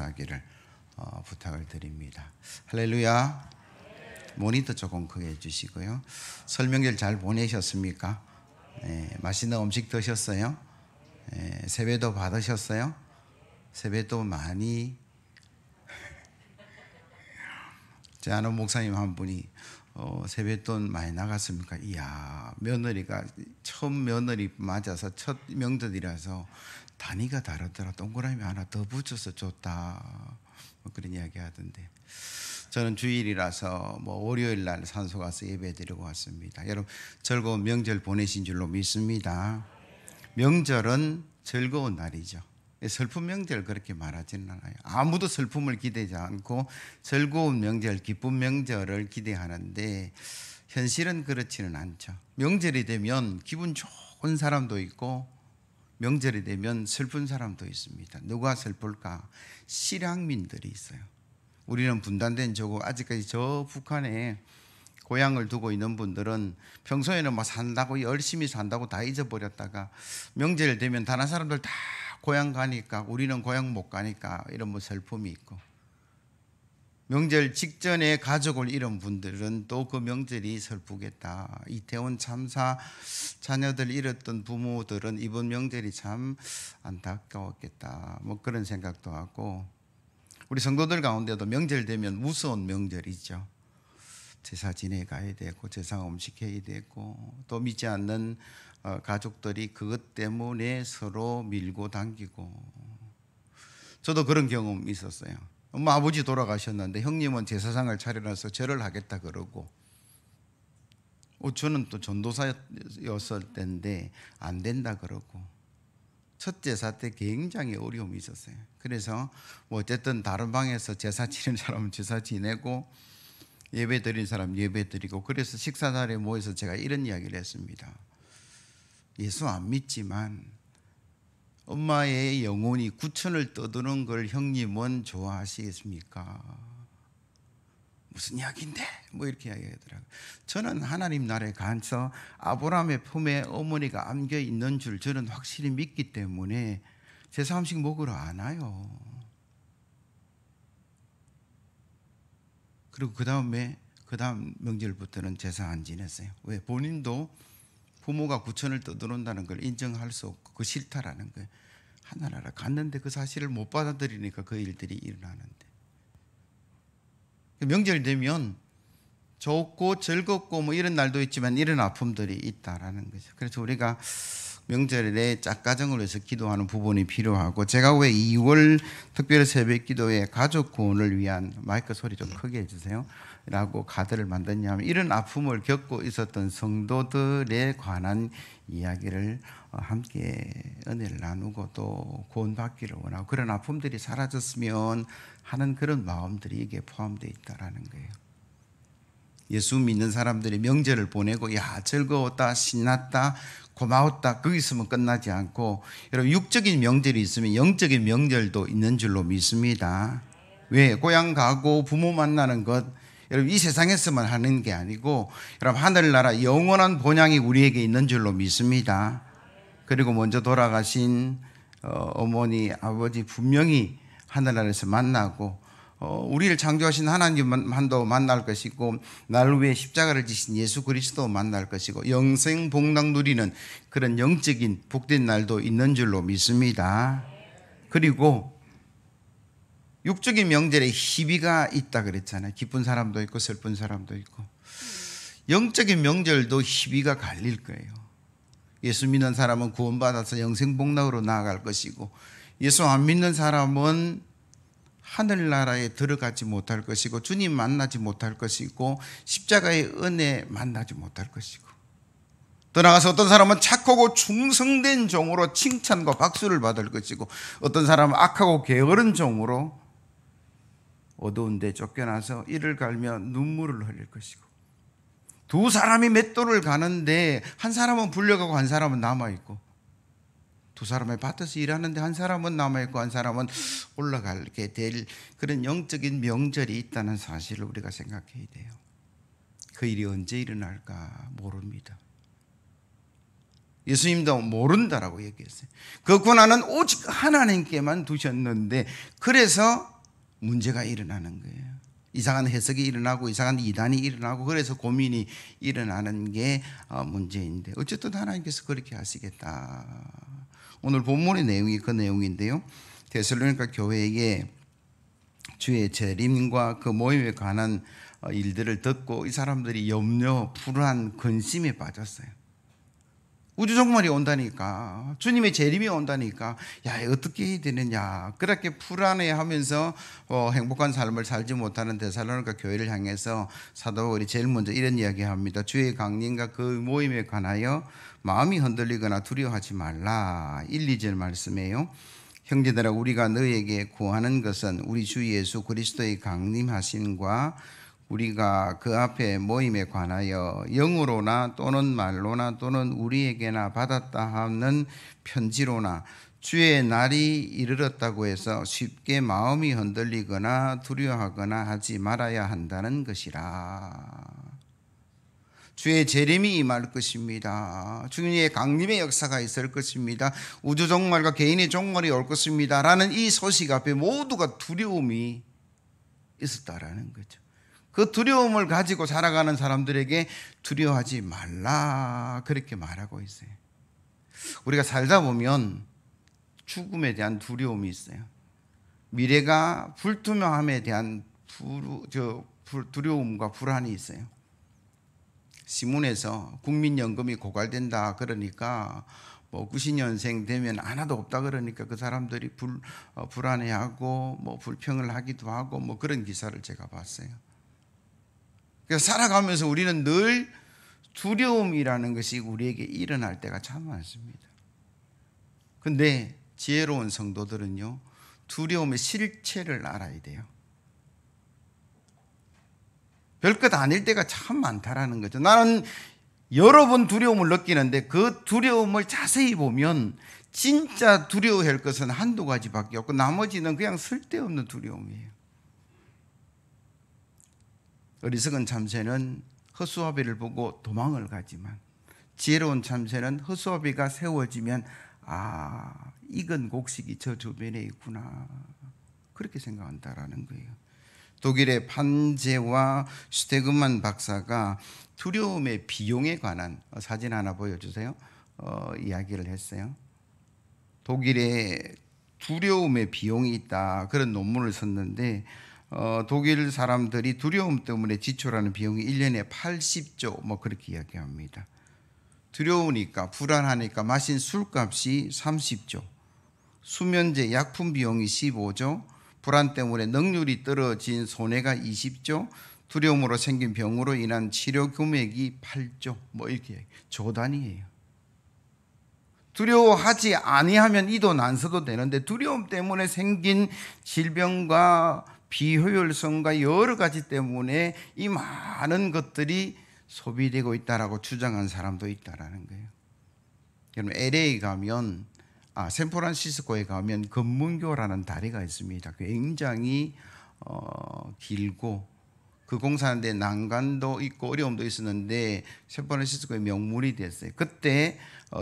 하기를 부탁을 드립니다. 할렐루야. 모니터 조금 크게 해주시고요. 설명절 잘 보내셨습니까? 맛있는 음식 드셨어요? 세배도 받으셨어요? 세배도 많이. 제 아는 목사님 한 분이 세뱃돈 많이 나갔습니까? 이야, 며느리가 처음 며느리 맞아서 첫 명절이라서 단위가 다르더라. 동그라미 하나 더 붙여서 줬다. 뭐 그런 이야기 하던데, 저는 주일이라서 월요일 날 산소 가서 예배 드리고 왔습니다. 여러분 즐거운 명절 보내신 줄로 믿습니다. 명절은 즐거운 날이죠. 슬픈 명절 그렇게 말하지는 않아요. 아무도 슬픔을 기대지 않고 즐거운 명절, 기쁜 명절을 기대하는데 현실은 그렇지는 않죠. 명절이 되면 기분 좋은 사람도 있고 명절이 되면 슬픈 사람도 있습니다. 누가 슬플까? 실향민들이 있어요. 우리는 분단된 조국, 아직까지 저 북한에 고향을 두고 있는 분들은 평소에는 산다고 열심히 산다고 다 잊어버렸다가 명절 되면 다른 사람들 다 고향 가니까 우리는 고향 못 가니까 이런 슬픔이 있고, 명절 직전에 가족을 잃은 분들은 또 그 명절이 슬프겠다. 이태원 참사 자녀들 잃었던 부모들은 이번 명절이 참 안타까웠겠다. 그런 생각도 하고, 우리 성도들 가운데도 명절 되면 무서운 명절이죠. 제사 지내가야 되고 제사 음식해야 되고, 또 믿지 않는 가족들이 그것 때문에 서로 밀고 당기고. 저도 그런 경험이 있었어요. 엄마 아버지 돌아가셨는데 형님은 제사상을 차려놔서 절을 하겠다 그러고, 저는 또 전도사였을 때인데 안 된다 그러고, 첫 제사 때 굉장히 어려움이 있었어요. 그래서 어쨌든 다른 방에서 제사 지내는 사람은 제사 지내고 예배 드린 사람 예배 드리고, 그래서 식사 자리에 모여서 제가 이런 이야기를 했습니다. 예수 안 믿지만 엄마의 영혼이 구천을 떠드는 걸 형님은 좋아하시겠습니까? 무슨 이야기인데? 이렇게 이야기하더라고요. 저는 하나님 나라에 가서 아브라함의 품에 어머니가 안겨 있는 줄 저는 확실히 믿기 때문에 제사 음식 먹으러 안 와요. 그리고 그 다음 명절부터는 제사 안 지냈어요. 왜? 본인도 부모가 구천을 떠들어온다는 걸 인정할 수 없고 그 싫다라는 거예요. 하나나라 갔는데 그 사실을 못 받아들이니까 그 일들이 일어나는데, 명절이 되면 좋고 즐겁고 이런 날도 있지만 이런 아픔들이 있다라는 거죠. 그래서 우리가 명절에 짝가정을 위해서 기도하는 부분이 필요하고, 제가 왜 2월 특별 새벽 기도에 가족 구원을 위한, 마이크 소리 좀 크게 해주세요 라고 카드를 만들냐면, 이런 아픔을 겪고 있었던 성도들에 관한 이야기를 함께 은혜를 나누고 또 구원받기를 원하고, 그런 아픔들이 사라졌으면 하는 그런 마음들이 이게 포함되어 있다라는 거예요. 예수 믿는 사람들이 명절을 보내고 야 즐거웠다, 신났다, 고마웠다, 거기 있으면 끝나지 않고, 여러분 육적인 명절이 있으면 영적인 명절도 있는 줄로 믿습니다. 왜? 고향 가고 부모 만나는 것, 여러분 이 세상에서만 하는 게 아니고 여러분 하늘나라 영원한 본향이 우리에게 있는 줄로 믿습니다. 그리고 먼저 돌아가신 어머니 아버지 분명히 하늘나라에서 만나고, 우리를 창조하신 하나님만도 만날 것이고, 날 위해 십자가를 지신 예수 그리스도 만날 것이고, 영생 복락 누리는 그런 영적인 복된 날도 있는 줄로 믿습니다. 그리고 육적인 명절에 희비가 있다 그랬잖아요. 기쁜 사람도 있고 슬픈 사람도 있고, 영적인 명절도 희비가 갈릴 거예요. 예수 믿는 사람은 구원받아서 영생 복락으로 나아갈 것이고, 예수 안 믿는 사람은 하늘나라에 들어가지 못할 것이고, 주님 만나지 못할 것이고, 십자가의 은혜 만나지 못할 것이고, 떠나가서 어떤 사람은 착하고 충성된 종으로 칭찬과 박수를 받을 것이고, 어떤 사람은 악하고 게으른 종으로 어두운 데 쫓겨나서 이를 갈며 눈물을 흘릴 것이고, 두 사람이 맷돌을 가는데 한 사람은 불려가고 한 사람은 남아있고, 두 사람의 밭에서 일하는데 한 사람은 남아있고 한 사람은 올라가게 될 그런 영적인 명절이 있다는 사실을 우리가 생각해야 돼요. 그 일이 언제 일어날까 모릅니다. 예수님도 모른다라고 얘기했어요. 그 권한은 오직 하나님께만 두셨는데 그래서 문제가 일어나는 거예요. 이상한 해석이 일어나고 이상한 이단이 일어나고 그래서 고민이 일어나는 게 문제인데 어쨌든 하나님께서 그렇게 하시겠다. 오늘 본문의 내용이 그 내용인데요. 데살로니가 교회에 주의 재림과 그 모임에 관한 일들을 듣고 이 사람들이 염려, 불안, 근심에 빠졌어요. 우주 종말이 온다니까, 주님의 재림이 온다니까, 야, 어떻게 해야 되느냐. 그렇게 불안해하면서 행복한 삶을 살지 못하는 데살로니가 교회를 향해서 사도 바울이 제일 먼저 이런 이야기합니다. 주의 강림과 그 모임에 관하여 마음이 흔들리거나 두려워하지 말라. 1, 2절 말씀이에요. 형제들아, 우리가 너에게 구하는 것은 우리 주 예수 그리스도의 강림하심과 우리가 그 앞에 모임에 관하여 영으로나 또는 말로나 또는 우리에게나 받았다 하는 편지로나 주의 날이 이르렀다고 해서 쉽게 마음이 흔들리거나 두려워하거나 하지 말아야 한다는 것이라. 주의 재림이 임할 것입니다. 주님의 강림의 역사가 있을 것입니다. 우주 종말과 개인의 종말이 올 것입니다 라는 이 소식 앞에 모두가 두려움이 있었다라는 거죠. 그 두려움을 가지고 살아가는 사람들에게 두려워하지 말라 그렇게 말하고 있어요. 우리가 살다 보면 죽음에 대한 두려움이 있어요. 미래가 불투명함에 대한 두려움과 불안이 있어요. 신문에서 국민연금이 고갈된다 그러니까 90년생 되면 하나도 없다 그러니까 그 사람들이 불안해하고 불평을 하기도 하고 그런 기사를 제가 봤어요. 그래서 살아가면서 우리는 늘 두려움이라는 것이 우리에게 일어날 때가 참 많습니다. 근데 지혜로운 성도들은요, 두려움의 실체를 알아야 돼요. 별것 아닐 때가 참 많다라는 거죠. 나는 여러 번 두려움을 느끼는데 그 두려움을 자세히 보면 진짜 두려워할 것은 한두 가지밖에 없고 나머지는 그냥 쓸데없는 두려움이에요. 어리석은 참새는 허수아비를 보고 도망을 가지만 지혜로운 참새는 허수아비가 세워지면 익은 곡식이 저 주변에 있구나 그렇게 생각한다라는 거예요. 독일의 판제와 슈테그만 박사가 두려움의 비용에 관한 사진 하나 보여주세요. 이야기를 했어요. 독일에 두려움의 비용이 있다 그런 논문을 썼는데 독일 사람들이 두려움 때문에 지출하는 비용이 1년에 80조 그렇게 이야기합니다. 두려우니까 불안하니까 마신 술값이 30조, 수면제 약품 비용이 15조, 불안 때문에 능률이 떨어진 손해가 20조, 두려움으로 생긴 병으로 인한 치료 금액이 8조 이렇게 조 단위예요. 두려워하지 아니하면 이 돈 안 써도 되는데 두려움 때문에 생긴 질병과 비효율성과 여러 가지 때문에 이 많은 것들이 소비되고 있다라고 주장한 사람도 있다라는 거예요. 여러분 LA 가면 샌프란시스코에 가면 금문교라는 다리가 있습니다. 굉장히 길고 그 공사하는데 난관도 있고 어려움도 있었는데 샌프란시스코의 명물이 됐어요. 그때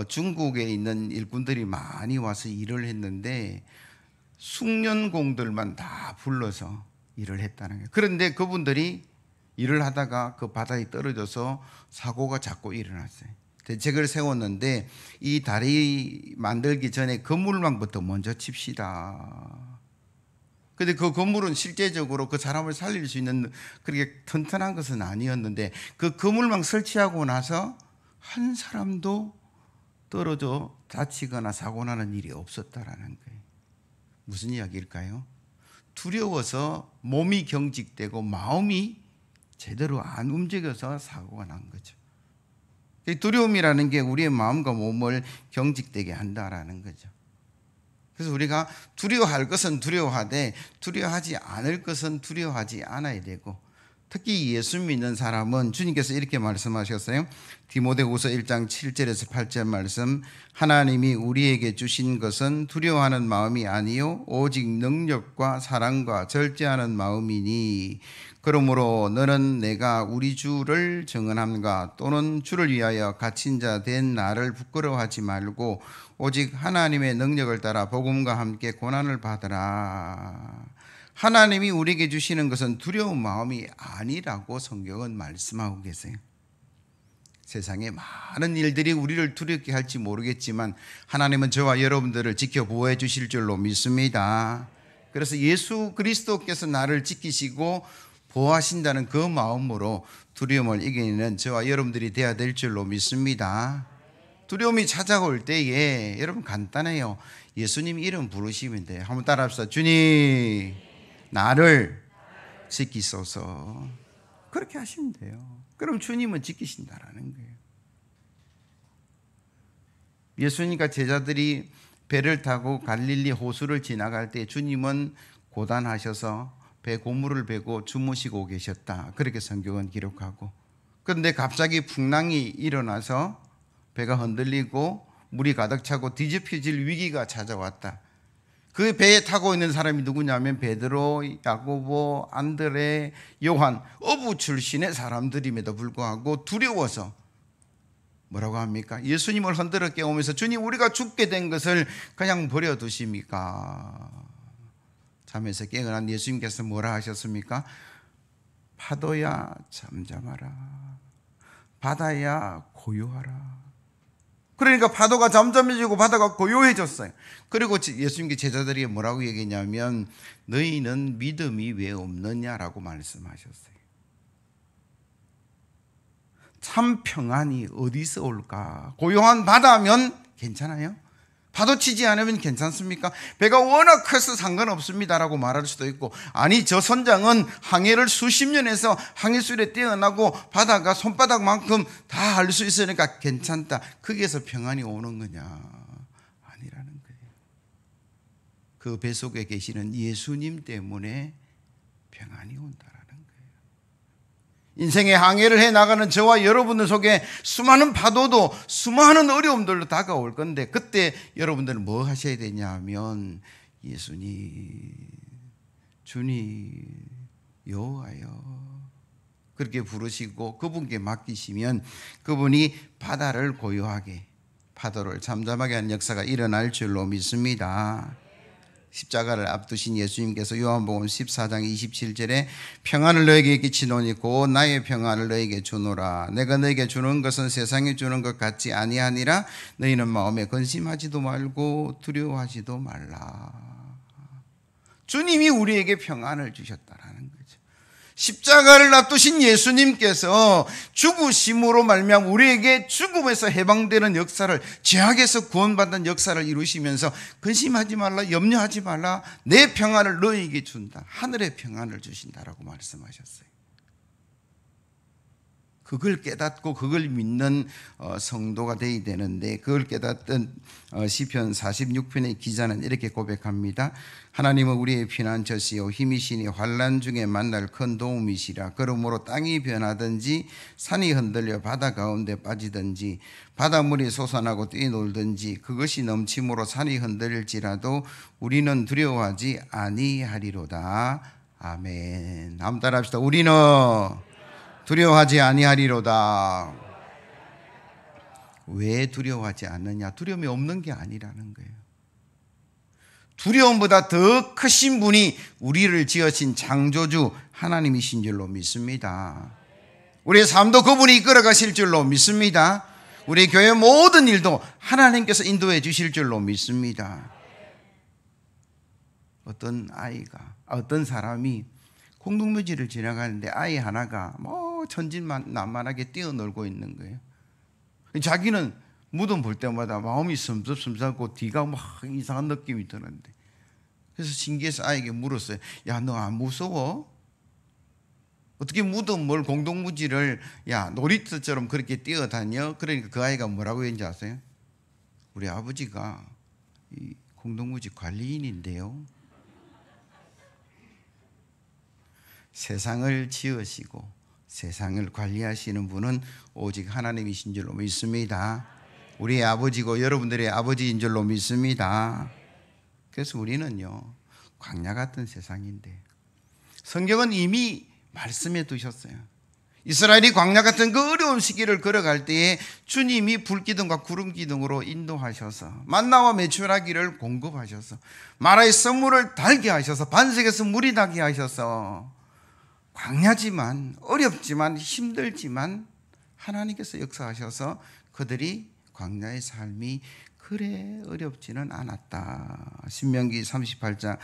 중국에 있는 일꾼들이 많이 와서 일을 했는데 숙련공들만 다 불러서 일을 했다는 거예요. 그런데 그분들이 일을 하다가 그 바닥에 떨어져서 사고가 자꾸 일어났어요. 대책을 세웠는데 이 다리 만들기 전에 건물망부터 먼저 칩시다. 근데 그 건물은 실제적으로 그 사람을 살릴 수 있는 그렇게 튼튼한 것은 아니었는데 그 건물망 설치하고 나서 한 사람도 떨어져 다치거나 사고 나는 일이 없었다라는 거예요. 무슨 이야기일까요? 두려워서 몸이 경직되고 마음이 제대로 안 움직여서 사고가 난 거죠. 두려움이라는 게 우리의 마음과 몸을 경직되게 한다라는 거죠. 그래서 우리가 두려워할 것은 두려워하되 두려워하지 않을 것은 두려워하지 않아야 되고 특히 예수 믿는 사람은 주님께서 이렇게 말씀하셨어요. 디모데후서 1장 7절에서 8절 말씀, 하나님이 우리에게 주신 것은 두려워하는 마음이 아니요 오직 능력과 사랑과 절제하는 마음이니, 그러므로 너는 내가 우리 주를 증언함과 또는 주를 위하여 갇힌 자 된 나를 부끄러워하지 말고 오직 하나님의 능력을 따라 복음과 함께 고난을 받으라. 하나님이 우리에게 주시는 것은 두려운 마음이 아니라고 성경은 말씀하고 계세요. 세상에 많은 일들이 우리를 두렵게 할지 모르겠지만 하나님은 저와 여러분들을 지켜 보호해 주실 줄로 믿습니다. 그래서 예수 그리스도께서 나를 지키시고 보호하신다는 그 마음으로 두려움을 이기는 저와 여러분들이 되어야 될 줄로 믿습니다. 두려움이 찾아올 때에 여러분 간단해요. 예수님 이름 부르시면 돼요. 한번 따라합시다. 주님 나를 지키소서. 그렇게 하시면 돼요. 그럼 주님은 지키신다라는 거예요. 예수님과 제자들이 배를 타고 갈릴리 호수를 지나갈 때 주님은 고단하셔서 배 고무를 베고 주무시고 계셨다. 그렇게 성경은 기록하고, 그런데 갑자기 풍랑이 일어나서 배가 흔들리고 물이 가득 차고 뒤집혀질 위기가 찾아왔다. 그 배에 타고 있는 사람이 누구냐면 베드로, 야고보, 안드레, 요한, 어부 출신의 사람들임에도 불구하고 두려워서 뭐라고 합니까? 예수님을 흔들어 깨우면서 주님 우리가 죽게 된 것을 그냥 버려두십니까? 잠에서 깨어난 예수님께서 뭐라 하셨습니까? 파도야 잠잠하라, 바다야 고요하라. 그러니까 파도가 잠잠해지고 바다가 고요해졌어요. 그리고 예수님께 제자들이 뭐라고 얘기했냐면 너희는 믿음이 왜 없느냐라고 말씀하셨어요. 참 평안이 어디서 올까? 고요한 바다면 괜찮아요? 파도 치지 않으면 괜찮습니까? 배가 워낙 커서 상관없습니다라고 말할 수도 있고, 아니 저 선장은 항해를 수십 년 해서 항해술에 뛰어나고 바다가 손바닥만큼 다 알 수 있으니까 괜찮다. 거기에서 평안이 오는 거냐? 아니라는 거예요. 그 배 속에 계시는 예수님 때문에 평안이 온다라는 거예요. 인생의 항해를 해나가는 저와 여러분들 속에 수많은 파도도 수많은 어려움들도 다가올 건데, 그때 여러분들은 뭐 하셔야 되냐 하면 예수님, 주님, 여호와여 그렇게 부르시고 그분께 맡기시면 그분이 바다를 고요하게, 파도를 잠잠하게 하는 역사가 일어날 줄로 믿습니다. 십자가를 앞두신 예수님께서 요한복음 14장 27절에 평안을 너에게 끼치노니 곧 나의 평안을 너에게 주노라. 내가 너에게 주는 것은 세상에 주는 것 같지 아니하니라. 너희는 마음에 근심하지도 말고 두려워하지도 말라. 주님이 우리에게 평안을 주셨다라는 거죠. 십자가를 앞두신 예수님께서 죽으심으로 말미암아 우리에게 죽음에서 해방되는 역사를, 죄악에서 구원받는 역사를 이루시면서 근심하지 말라, 염려하지 말라, 내 평안을 너희에게 준다, 하늘의 평안을 주신다라고 말씀하셨어요. 그걸 깨닫고 그걸 믿는 성도가 되어야 되는데, 그걸 깨닫던 시편 46편의 기자는 이렇게 고백합니다. 하나님은 우리의 피난처시요 힘이시니 환난 중에 만날 큰 도움이시라. 그러므로 땅이 변하든지 산이 흔들려 바다 가운데 빠지든지 바닷물이 솟아나고 뛰놀든지 그것이 넘침으로 산이 흔들릴지라도 우리는 두려워하지 아니하리로다. 아멘. 한번 따라합시다. 우리는 두려워하지 아니하리로다. 왜 두려워하지 않느냐? 두려움이 없는 게 아니라는 거예요. 두려움보다 더 크신 분이 우리를 지으신 창조주 하나님이신 줄로 믿습니다. 우리의 삶도 그분이 이끌어 가실 줄로 믿습니다. 우리 교회 모든 일도 하나님께서 인도해 주실 줄로 믿습니다. 어떤 사람이 공동묘지를 지나가는데 아이 하나가 뭐 천진난만하게 뛰어놀고 있는 거예요. 자기는 무덤 볼 때마다 마음이 섬찟섬찟하고 뒤가 막 이상한 느낌이 드는데, 그래서 신기해서 아이에게 물었어요. 야, 너 안 무서워? 어떻게 무덤을, 공동묘지를 놀이터처럼 그렇게 뛰어다녀? 그러니까 그 아이가 뭐라고 했는지 아세요? 우리 아버지가 이 공동묘지 관리인인데요, 세상을 지으시고 세상을 관리하시는 분은 오직 하나님이신 줄로 믿습니다. 우리의 아버지고 여러분들의 아버지인 줄로 믿습니다. 그래서 우리는요, 광야 같은 세상인데 성경은 이미 말씀해 두셨어요. 이스라엘이 광야 같은 그 어려운 시기를 걸어갈 때에 주님이 불기둥과 구름기둥으로 인도하셔서 만나와 메추라기를 공급하셔서 마라의 선물을 달게 하셔서 반석에서 물이 나게 하셔서 광야지만 어렵지만 힘들지만 하나님께서 역사하셔서 그들이 광야의 삶이 그래 어렵지는 않았다. 신명기 31장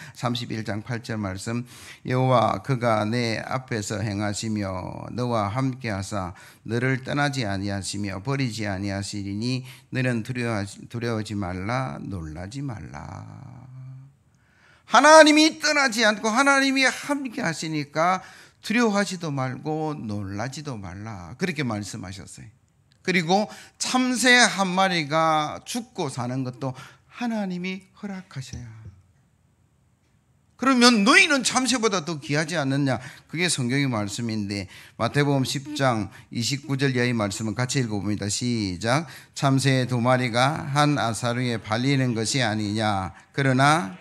8절 말씀, 여호와 그가 내 앞에서 행하시며 너와 함께하사 너를 떠나지 아니하시며 버리지 아니하시리니 너는 두려워하지 말라 놀라지 말라. 하나님이 떠나지 않고 하나님이 함께하시니까 두려워하지도 말고 놀라지도 말라, 그렇게 말씀하셨어요. 그리고 참새 한 마리가 죽고 사는 것도 하나님이 허락하셔야. 그러면 너희는 참새보다 더 귀하지 않느냐? 그게 성경의 말씀인데 마태복음 10장 29절 이하의 말씀은 같이 읽어봅니다. 시작. 참새 두 마리가 한 아사루에 팔리는 것이 아니냐? 그러나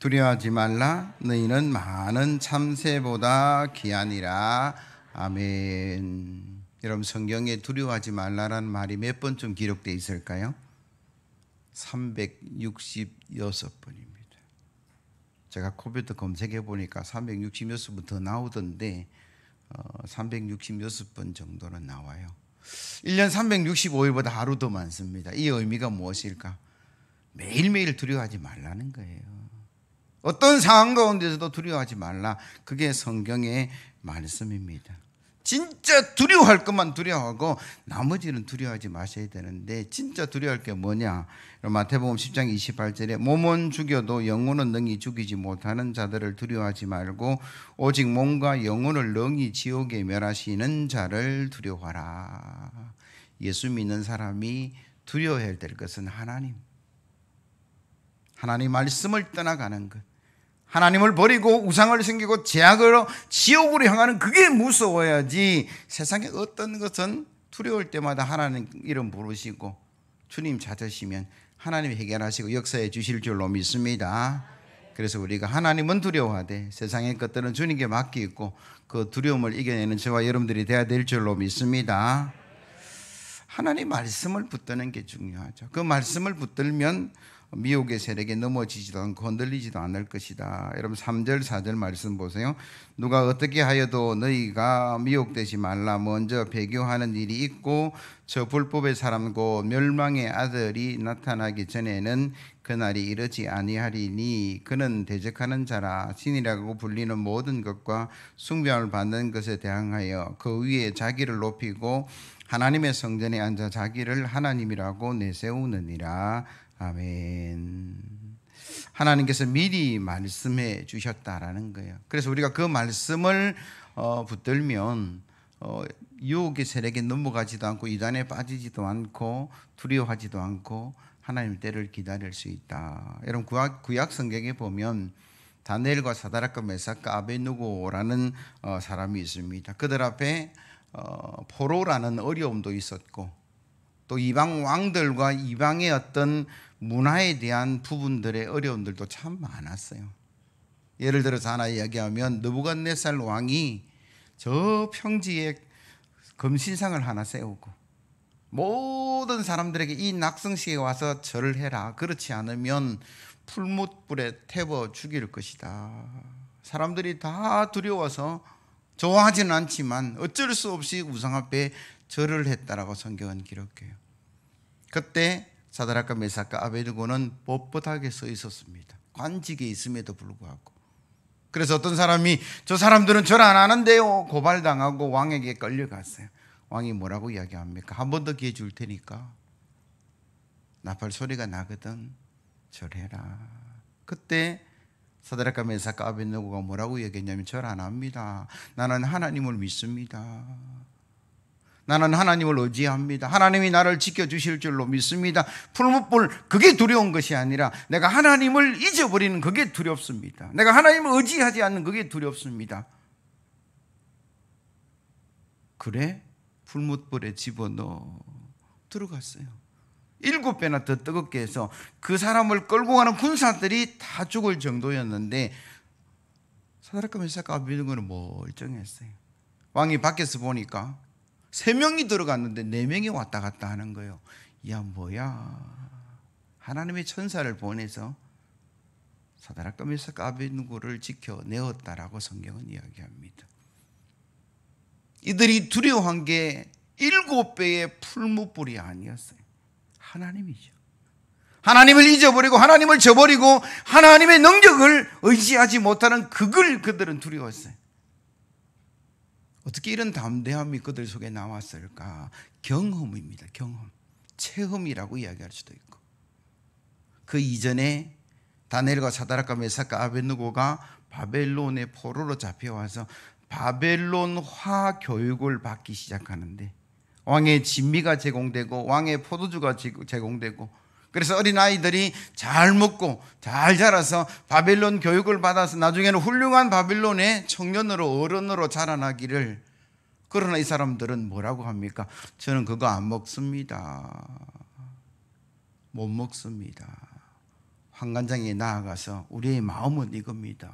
두려워하지 말라. 너희는 많은 참새보다 귀하니라. 아멘. 여러분, 성경에 두려워하지 말라라는 말이 몇 번쯤 기록되어 있을까요? 366번입니다. 제가 컴퓨터 검색해 보니까 360몇 번 더 나오던데 360몇 정도는 나와요. 1년 365일보다 하루 더 많습니다. 이 의미가 무엇일까? 매일매일 두려워하지 말라는 거예요. 어떤 상황 가운데서도 두려워하지 말라. 그게 성경의 말씀입니다. 진짜 두려워할 것만 두려워하고 나머지는 두려워하지 마셔야 되는데, 진짜 두려워할 게 뭐냐? 마태복음 10장 28절에 몸은 죽여도 영혼은 능히 죽이지 못하는 자들을 두려워하지 말고 오직 몸과 영혼을 능히 지옥에 멸하시는 자를 두려워하라. 예수 믿는 사람이 두려워해야 될 것은 하나님 말씀을 떠나가는 것, 하나님을 버리고 우상을 섬기고 제약으로 지옥으로 향하는 그게 무서워야지. 세상에 어떤 것은 두려울 때마다 하나님 이름 부르시고 주님 찾으시면 하나님이 해결하시고 역사해 주실 줄로 믿습니다. 그래서 우리가 하나님은 두려워하되 세상의 것들은 주님께 맡기고 그 두려움을 이겨내는 저와 여러분들이 되어야 될 줄로 믿습니다. 하나님 말씀을 붙드는 게 중요하죠. 그 말씀을 붙들면 미혹의 세력에 넘어지지도 않고 흔들리지도 않을 것이다. 여러분 3절 4절 말씀 보세요. 누가 어떻게 하여도 너희가 미혹되지 말라. 먼저 배교하는 일이 있고 저 불법의 사람 곧 멸망의 아들이 나타나기 전에는 그날이 이르지 아니하리니 그는 대적하는 자라. 신이라고 불리는 모든 것과 숭배함을 받는 것에 대항하여 그 위에 자기를 높이고 하나님의 성전에 앉아 자기를 하나님이라고 내세우느니라. 아멘. 하나님께서 미리 말씀해 주셨다라는 거예요. 그래서 우리가 그 말씀을 붙들면 유혹의 세력에 넘어가지도 않고 이단에 빠지지도 않고 두려워하지도 않고 하나님의 때를 기다릴 수 있다. 여러분 구약 성경에 보면 다니엘과 사드락과 메삭과 아벳느고라는 사람이 있습니다. 그들 앞에 포로라는 어려움도 있었고 또 이방 왕들과 이방의 어떤 문화에 대한 부분들의 어려움들도 참 많았어요. 예를 들어서 하나 이야기하면 느부갓네살 왕이 저 평지에 금신상을 하나 세우고 모든 사람들에게 이 낙성시에 와서 절을 해라. 그렇지 않으면 풀무불에 태워 죽일 것이다. 사람들이 다 두려워서 좋아하지는 않지만 어쩔 수 없이 우상 앞에 절을 했다라고 성경은 기록해요. 그때 사드락과 메삭과 아벳느고는 뻣뻣하게 서 있었습니다. 관직에 있음에도 불구하고. 그래서 어떤 사람이 저 사람들은 절 안 하는데요 고발당하고 왕에게 끌려갔어요. 왕이 뭐라고 이야기합니까? 한 번 더 기회 줄 테니까 나팔 소리가 나거든 절해라. 그때 사드락과 메삭과 아벳느고가 뭐라고 얘기했냐면 절 안 합니다. 나는 하나님을 믿습니다. 나는 하나님을 의지합니다. 하나님이 나를 지켜주실 줄로 믿습니다. 풀무불, 그게 두려운 것이 아니라 내가 하나님을 잊어버리는 그게 두렵습니다. 내가 하나님을 의지하지 않는 그게 두렵습니다. 그래? 풀무불에 집어넣어 들어갔어요. 7배나 더 뜨겁게 해서 그 사람을 끌고 가는 군사들이 다 죽을 정도였는데 사드락과 메삭과 아벳느고는 멀쩡했어요. 왕이 밖에서 보니까 3명이 들어갔는데 4명이 왔다 갔다 하는 거예요. 야, 뭐야. 하나님의 천사를 보내서 사드락과 메삭과 아벳느고를 지켜내었다라고 성경은 이야기합니다. 이들이 두려워한 게 7배의 풀무불이 아니었어요. 하나님이죠. 하나님을 잊어버리고 하나님을 저버리고 하나님의 능력을 의지하지 못하는 그걸 그들은 두려웠어요. 어떻게 이런 담대함이 그들 속에 나왔을까? 경험입니다. 경험. 체험이라고 이야기할 수도 있고. 그 이전에 다니엘과 사드락과 메삭과 아벳느고가 바벨론의 포로로 잡혀와서 바벨론화 교육을 받기 시작하는데 왕의 진미가 제공되고 왕의 포도주가 제공되고 그래서 어린아이들이 잘 먹고 잘 자라서 바벨론 교육을 받아서 나중에는 훌륭한 바벨론의 청년으로 어른으로 자라나기를. 그러나 이 사람들은 뭐라고 합니까? 저는 그거 안 먹습니다. 못 먹습니다. 환관장에 나아가서 우리의 마음은 이겁니다.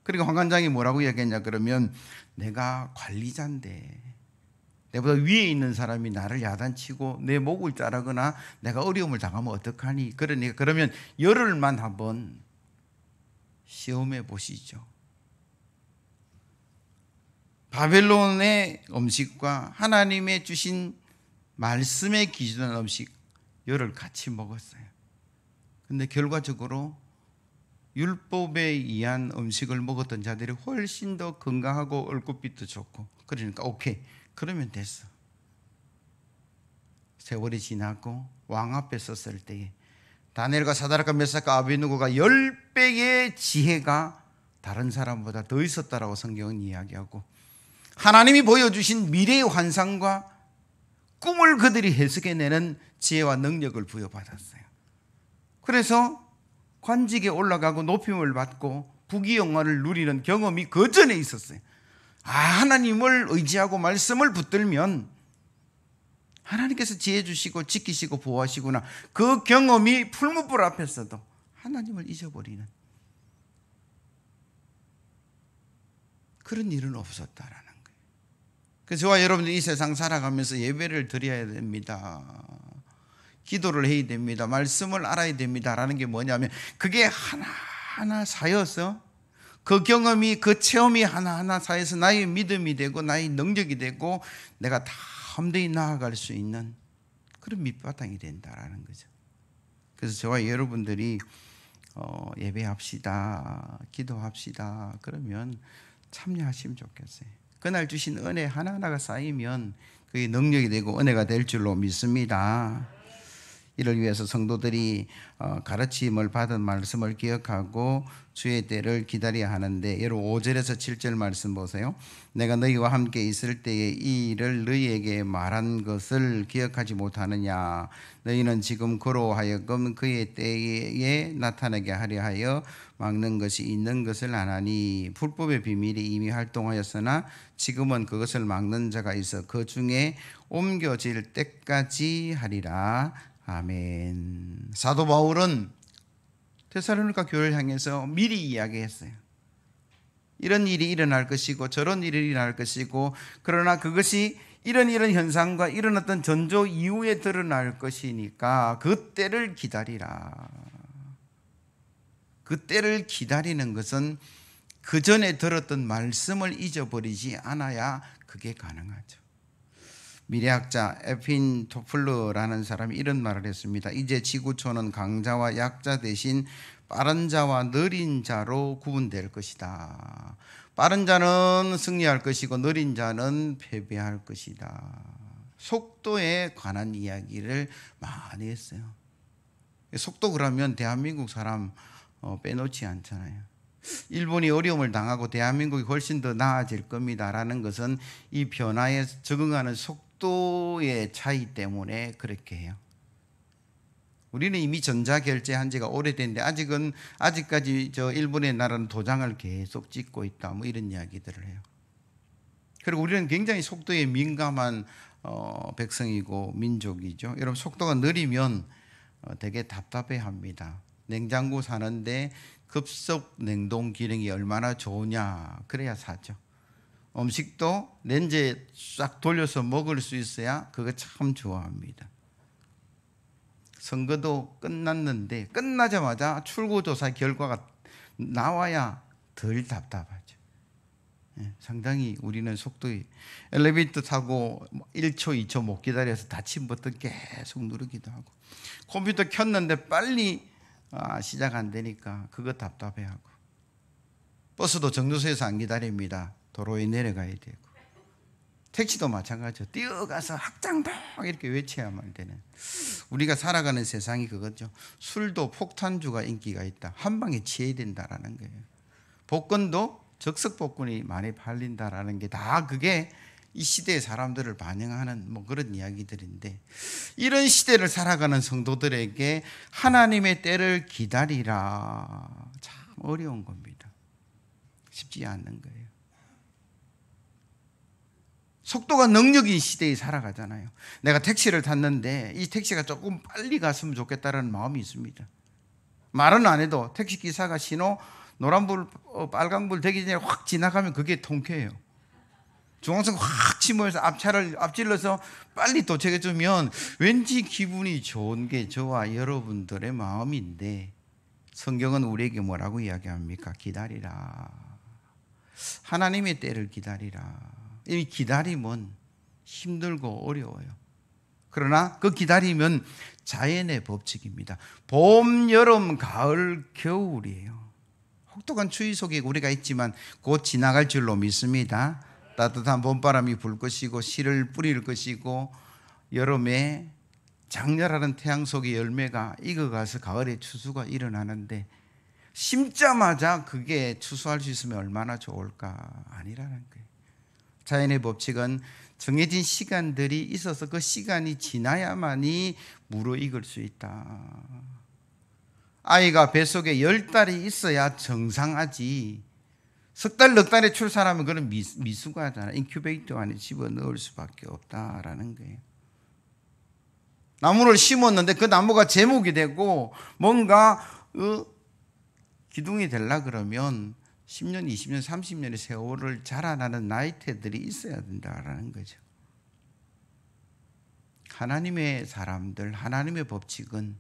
그리고 환관장이 뭐라고 이야기했냐 그러면 내가 관리자인데 내보다 위에 있는 사람이 나를 야단치고 내 목을 자르거나 내가 어려움을 당하면 어떡하니? 그러니까 그러면 열흘만 한번 시험해 보시죠. 바벨론의 음식과 하나님의 주신 말씀에 기준한 음식 열흘 같이 먹었어요. 근데 결과적으로 율법에 의한 음식을 먹었던 자들이 훨씬 더 건강하고 얼굴빛도 좋고 그러니까 오케이. 그러면 됐어. 세월이 지나고 왕 앞에 섰을 때에 다니엘과 사드락과 메삭과 아벳느고가 10배의 지혜가 다른 사람보다 더 있었다라고 성경은 이야기하고 하나님이 보여주신 미래의 환상과 꿈을 그들이 해석해내는 지혜와 능력을 부여받았어요. 그래서 관직에 올라가고 높임을 받고 부귀영화를 누리는 경험이 그 전에 있었어요. 하나님을 의지하고 말씀을 붙들면 하나님께서 지혜 주시고 지키시고 보호하시구나. 그 경험이 풀무불 앞에서도 하나님을 잊어버리는 그런 일은 없었다라는 거예요. 그래서 저와 여러분들이 이 세상 살아가면서 예배를 드려야 됩니다. 기도를 해야 됩니다. 말씀을 알아야 됩니다라는 게 뭐냐면 그게 하나하나 쌓여서 그 경험이 그 체험이 하나하나 쌓여서 나의 믿음이 되고 나의 능력이 되고 내가 담대히 나아갈 수 있는 그런 밑바탕이 된다라는 거죠. 그래서 저와 여러분들이 예배합시다, 기도합시다 그러면 참여하시면 좋겠어요. 그날 주신 은혜 하나하나가 쌓이면 그게 능력이 되고 은혜가 될 줄로 믿습니다. 이를 위해서 성도들이 가르침을 받은 말씀을 기억하고 주의 때를 기다려야 하는데 여러분 5절에서 7절 말씀 보세요. 내가 너희와 함께 있을 때에 이 일을 너희에게 말한 것을 기억하지 못하느냐. 너희는 지금 그로 하여금 그의 때에 나타나게 하려 하여 막는 것이 있는 것을 아나니 불법의 비밀이 이미 활동하였으나 지금은 그것을 막는 자가 있어 그 중에 옮겨질 때까지 하리라. 아멘. 사도 바울은 데살로니가 교회를 향해서 미리 이야기했어요. 이런 일이 일어날 것이고 저런 일이 일어날 것이고 그러나 그것이 이런 현상과 이런 어떤 전조 이후에 드러날 것이니까 그때를 기다리라. 그때를 기다리는 것은 그 전에 들었던 말씀을 잊어버리지 않아야 그게 가능하죠. 미래학자 에핀 토플러라는 사람이 이런 말을 했습니다. 이제 지구촌은 강자와 약자 대신 빠른 자와 느린 자로 구분될 것이다. 빠른 자는 승리할 것이고 느린 자는 패배할 것이다. 속도에 관한 이야기를 많이 했어요. 속도 그러면 대한민국 사람 빼놓지 않잖아요. 일본이 어려움을 당하고 대한민국이 훨씬 더 나아질 겁니다라는 것은 이 변화에 적응하는 속도의 차이 때문에 그렇게 해요. 우리는 이미 전자결제한 지가 오래됐는데 아직까지 저 일본의 나라는 도장을 계속 찍고 있다, 뭐 이런 이야기들을 해요. 그리고 우리는 굉장히 속도에 민감한 백성이고 민족이죠. 여러분, 속도가 느리면 되게 답답해합니다. 냉장고 사는데 급속 냉동 기능이 얼마나 좋으냐, 그래야 사죠. 음식도 렌즈에 싹 돌려서 먹을 수 있어야 그거 참 좋아합니다. 선거도 끝났는데 끝나자마자 출구조사 결과가 나와야 덜 답답하죠. 상당히 우리는 속도에 엘리베이터 타고 1초, 2초 못 기다려서 다친 버튼 계속 누르기도 하고, 컴퓨터 켰는데 빨리 시작 안 되니까 그거 답답해하고, 버스도 정류소에서 안 기다립니다. 도로에 내려가야 되고, 택시도 마찬가지죠. 뛰어가서 확장동 이렇게 외쳐야만 되는, 우리가 살아가는 세상이 그거죠. 술도 폭탄주가 인기가 있다. 한 방에 취해야 된다라는 거예요. 복권도 적석 복권이 많이 팔린다라는 게 다 그게 이 시대의 사람들을 반영하는 뭐 그런 이야기들인데, 이런 시대를 살아가는 성도들에게 하나님의 때를 기다리라, 참 어려운 겁니다. 쉽지 않는 거예요. 속도가 능력인 시대에 살아가잖아요. 내가 택시를 탔는데 이 택시가 조금 빨리 갔으면 좋겠다는 마음이 있습니다. 말은 안 해도 택시기사가 신호 노란불, 빨간불 되기 전에 확 지나가면 그게 통쾌해요. 중앙선 확 침몰해서 앞차를 앞질러서 빨리 도착해주면 왠지 기분이 좋은 게 저와 여러분들의 마음인데, 성경은 우리에게 뭐라고 이야기합니까? 기다리라. 하나님의 때를 기다리라. 이 기다림은 힘들고 어려워요. 그러나 그 기다림은 자연의 법칙입니다. 봄, 여름, 가을, 겨울이에요. 혹독한 추위 속에 우리가 있지만 곧 지나갈 줄로 믿습니다. 따뜻한 봄바람이 불 것이고 씨를 뿌릴 것이고, 여름에 장렬하는 태양 속에 열매가 익어가서 가을에 추수가 일어나는데, 심자마자 그게 추수할 수 있으면 얼마나 좋을까? 아니라는 거예요. 자연의 법칙은 정해진 시간들이 있어서 그 시간이 지나야만이 무르익을 수 있다. 아이가 뱃속에 10달이 있어야 정상하지, 석 달, 넉 달에 출산하면 그건 미숙하잖아. 인큐베이터 안에 집어넣을 수밖에 없다라는 거예요. 나무를 심었는데 그 나무가 제목이 되고 뭔가 기둥이 되려 그러면 10년, 20년, 30년의 세월을 자라나는 나이테들이 있어야 된다라는 거죠. 하나님의 사람들, 하나님의 법칙은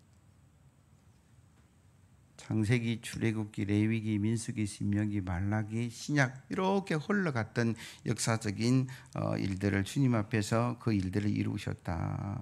창세기, 출애굽기, 레위기, 민수기, 신명기, 말라기, 신약 이렇게 흘러갔던 역사적인 일들을 주님 앞에서 그 일들을 이루셨다.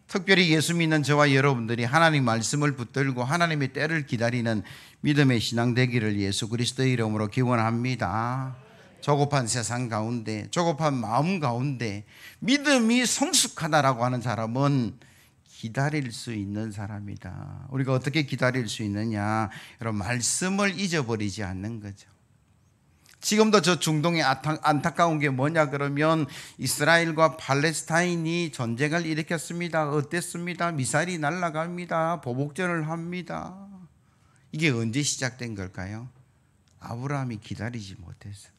특별히 예수 믿는 저와 여러분들이 하나님 말씀을 붙들고 하나님의 때를 기다리는 믿음의 신앙 되기를 예수 그리스도의 이름으로 기원합니다. 조급한 세상 가운데, 조급한 마음 가운데 믿음이 성숙하다라고 하는 사람은 기다릴 수 있는 사람이다. 우리가 어떻게 기다릴 수 있느냐? 여러분, 말씀을 잊어버리지 않는 거죠. 지금도 저 중동에 안타까운 게 뭐냐 그러면, 이스라엘과 팔레스타인이 전쟁을 일으켰습니다. 어땠습니다? 미사일이 날아갑니다. 보복전을 합니다. 이게 언제 시작된 걸까요? 아브라함이 기다리지 못해서.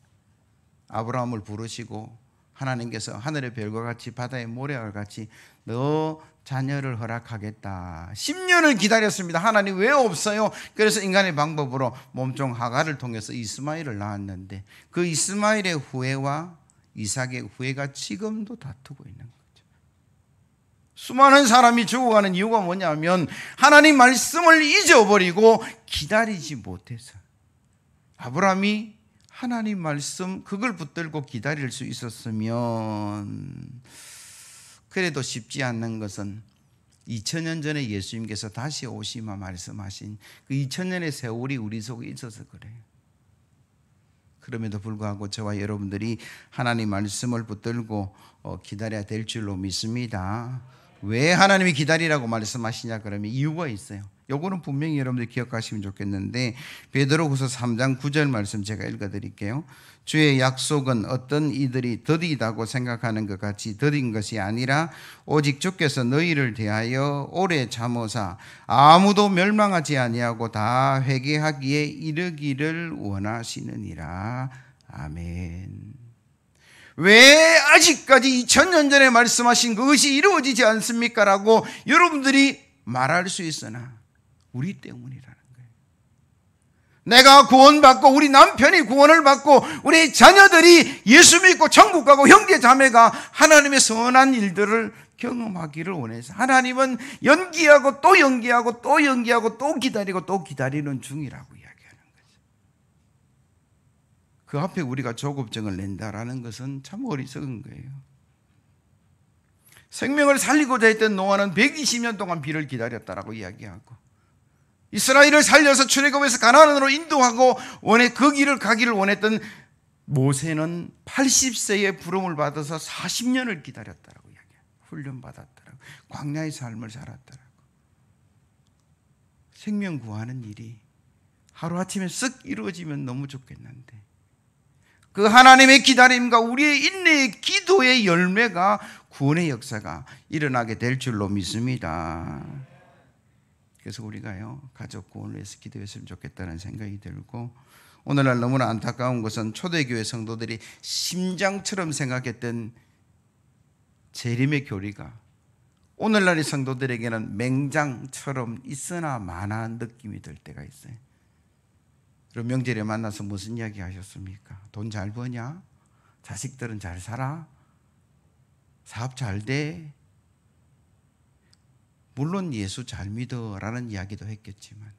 아브라함을 부르시고 하나님께서 하늘의 별과 같이 바다의 모래와 같이 너 자녀를 허락하겠다. 10년을 기다렸습니다. 하나님 왜 없어요? 그래서 인간의 방법으로 몸종 하갈을 통해서 이스마엘을 낳았는데, 그 이스마엘의 후예와 이삭의 후예가 지금도 다투고 있는 거죠. 수많은 사람이 죽어가는 이유가 뭐냐면 하나님 말씀을 잊어버리고 기다리지 못해서. 아브라함이 하나님 말씀 그걸 붙들고 기다릴 수 있었으면, 그래도 쉽지 않는 것은 2000년 전에 예수님께서 다시 오시마 말씀하신 그 2000년의 세월이 우리 속에 있어서 그래요. 그럼에도 불구하고 저와 여러분들이 하나님 말씀을 붙들고 기다려야 될 줄로 믿습니다. 왜 하나님이 기다리라고 말씀하시냐 그러면 이유가 있어요. 요거는 분명히 여러분들 기억하시면 좋겠는데 베드로후서 3장 9절 말씀 제가 읽어드릴게요. 주의 약속은 어떤 이들이 더디다고 생각하는 것 같이 더딘 것이 아니라 오직 주께서 너희를 대하여 오래 참으사 아무도 멸망하지 아니하고 다 회개하기에 이르기를 원하시느니라. 아멘. 왜 아직까지 2000년 전에 말씀하신 그것이 이루어지지 않습니까? 라고 여러분들이 말할 수 있으나 우리 때문이라는 거예요. 내가 구원받고 우리 남편이 구원을 받고 우리 자녀들이 예수 믿고 천국 가고 형제 자매가 하나님의 선한 일들을 경험하기를 원해서 하나님은 연기하고 또 연기하고 또 연기하고 또 기다리고 또 기다리는 중이라고 이야기하는 거죠. 그 앞에 우리가 조급증을 낸다라는 것은 참 어리석은 거예요. 생명을 살리고자 했던 노아는 120년 동안 비를 기다렸다라고 이야기하고 이스라엘을 살려서 출애굽해서 가나안으로 인도하고 그 길을 가기를 원했던 모세는 80세에 부름을 받아서 40년을 기다렸다라고 이야기해요. 훈련받았다라고. 광야의 삶을 살았다라고. 생명 구하는 일이 하루아침에 쓱 이루어지면 너무 좋겠는데 그 하나님의 기다림과 우리의 인내의 기도의 열매가 구원의 역사가 일어나게 될 줄로 믿습니다. 그래서 우리가요 가족 구원을 위해서 기도했으면 좋겠다는 생각이 들고 오늘날 너무나 안타까운 것은 초대교회 성도들이 심장처럼 생각했던 재림의 교리가 오늘날의 성도들에게는 맹장처럼 있으나 마나한 느낌이 들 때가 있어요. 그럼 명절에 만나서 무슨 이야기 하셨습니까? 돈 잘 버냐? 자식들은 잘 살아? 사업 잘 돼? 물론 예수 잘 믿어라는 이야기도 했겠지만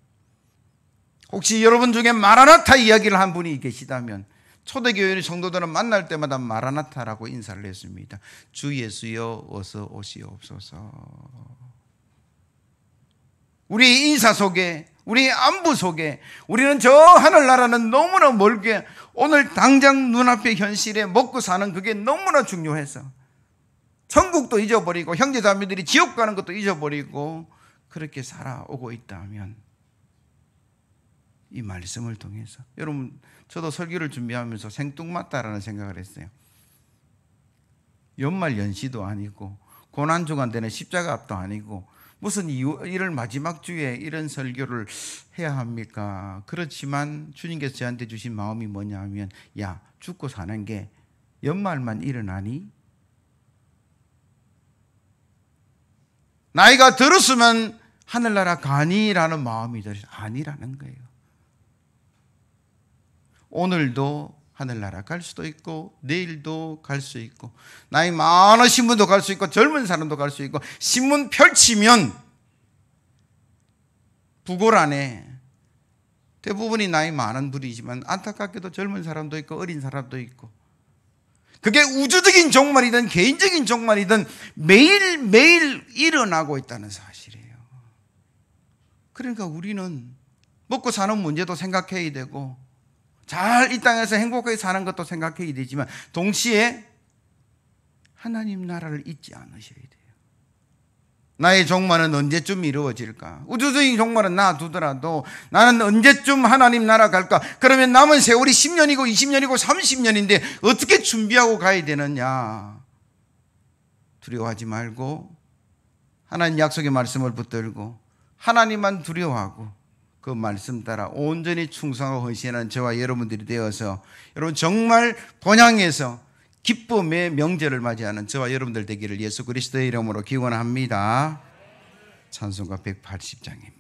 혹시 여러분 중에 마라나타 이야기를 한 분이 계시다면 초대교회 성도들은 만날 때마다 마라나타라고 인사를 했습니다. 주 예수여 어서 오시옵소서. 우리 인사 속에 우리 안부 속에 우리는 저 하늘나라는 너무나 멀게 오늘 당장 눈앞의 현실에 먹고 사는 그게 너무나 중요해서 천국도 잊어버리고 형제자매들이 지옥 가는 것도 잊어버리고 그렇게 살아오고 있다면 이 말씀을 통해서 여러분 저도 설교를 준비하면서 생뚱맞다라는 생각을 했어요. 연말 연시도 아니고 고난주간 되는 십자가 앞도 아니고 무슨 1월 마지막 주에 이런 설교를 해야 합니까? 그렇지만 주님께서 저한테 주신 마음이 뭐냐 하면 야 죽고 사는 게 연말만 일어나니? 나이가 들었으면 하늘나라 가니라는 마음이 들어서 아니라는 거예요. 오늘도 하늘나라 갈 수도 있고 내일도 갈 수 있고 나이 많으신 분도 갈 수 있고 젊은 사람도 갈 수 있고 신문 펼치면 부골 안에 대부분이 나이 많은 분이지만 안타깝게도 젊은 사람도 있고 어린 사람도 있고 그게 우주적인 종말이든 개인적인 종말이든 매일매일 일어나고 있다는 사실이에요. 그러니까 우리는 먹고 사는 문제도 생각해야 되고 잘 이 땅에서 행복하게 사는 것도 생각해야 되지만 동시에 하나님 나라를 잊지 않으셔야 돼요. 나의 종말은 언제쯤 이루어질까? 우주적인 종말은 놔두더라도 나는 언제쯤 하나님 나라 갈까? 그러면 남은 세월이 10년이고 20년이고 30년인데 어떻게 준비하고 가야 되느냐? 두려워하지 말고 하나님 약속의 말씀을 붙들고 하나님만 두려워하고 그 말씀 따라 온전히 충성하고 헌신하는 저와 여러분들이 되어서 여러분 정말 본향에서 기쁨의 명절을 맞이하는 저와 여러분들 되기를 예수 그리스도의 이름으로 기원합니다. 찬송가 180장입니다.